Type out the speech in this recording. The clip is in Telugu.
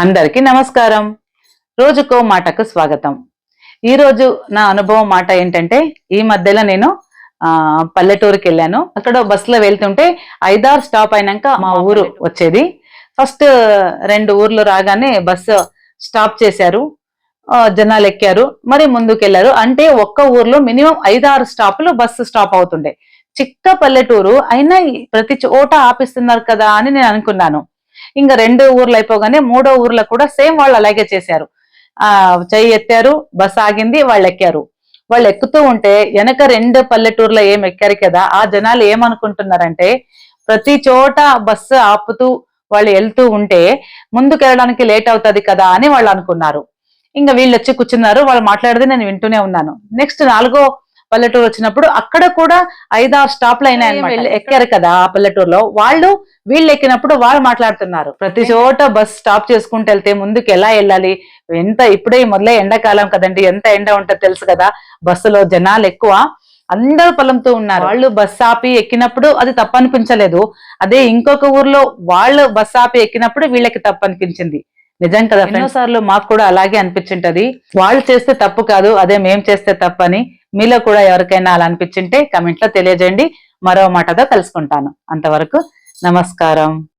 అందరికీ నమస్కారం. రోజుకో మాటకు స్వాగతం. ఈ రోజు నా అనుభవం మాట ఏంటంటే, ఈ మధ్యలో నేను పల్లెటూరుకి వెళ్ళాను. అక్కడ బస్సులో వెళ్తుంటే 5-6 స్టాప్ అయినాక మా ఊరు వచ్చేది. ఫస్ట్ 2 ఊర్లు రాగానే బస్సు స్టాప్ చేశారు. జనాలు ఎక్కారు, మరి ముందుకెళ్లారు. అంటే ఒక్క ఊర్లో మినిమం 5-6 స్టాపులు బస్సు స్టాప్ అవుతుండే. చిక్క పల్లెటూరు అయినా ప్రతి చోట ఆపిస్తున్నారు కదా అని నేను అనుకున్నాను. ఇంకా 2 ఊర్లు అయిపోగానే 3వ ఊర్లో కూడా సేమ్ వాళ్ళు అలాగే చేశారు. చెయ్యి ఎత్తారు, బస్ ఆగింది, వాళ్ళు ఎక్కారు. వాళ్ళు ఎక్కుతూ ఉంటే వెనక 2 పల్లెటూర్లో ఏం ఎక్కారు కదా, ఆ జనాలు ఏమనుకుంటున్నారంటే ప్రతి చోట బస్సు ఆపుతూ వాళ్ళు వెళ్తూ ఉంటే ముందుకు వెళ్ళడానికి లేట్ అవుతుంది కదా అని వాళ్ళు అనుకున్నారు. ఇంకా వీళ్ళు వచ్చి కూర్చున్నారు, వాళ్ళు మాట్లాడితే నేను వింటూనే ఉన్నాను. నెక్స్ట్ 4వ పల్లెటూరు వచ్చినప్పుడు అక్కడ కూడా 5-6 స్టాప్లు అయినాయి. ఎక్కారు కదా ఆ పల్లెటూరులో, వాళ్ళు వీళ్ళు ఎక్కినప్పుడు వాళ్ళు మాట్లాడుతున్నారు. ప్రతి చోట బస్ స్టాప్ చేసుకుంటూ వెళ్తే ముందుకు ఎలా వెళ్ళాలి, ఇప్పుడే మొదలై ఎండాకాలం కదండి, ఎంత ఎండ ఉంటుందో తెలుసు కదా, బస్సులో జనాలు ఎక్కువ, అందరూ పొలంతో ఉన్నారు. వాళ్ళు బస్ ఆపి ఎక్కినప్పుడు అది తప్పనిపించలేదు. అదే ఇంకొక ఊర్లో వాళ్ళు బస్ ఆపి ఎక్కినప్పుడు వీళ్ళకి తప్పనిపించింది. నిజం కదా, ఎన్నోసార్లు మాకు కూడా అలాగే అనిపించింటది. వాళ్ళు చేస్తే తప్పు కాదు, అదే మేం చేస్తే తప్పని. మీలో కూడా ఎవరికైనా అలా అనిపించింటే కమెంట్ లో తెలియజేయండి. మరో మాటతో కలుసుకుంటాను. అంతవరకు నమస్కారం.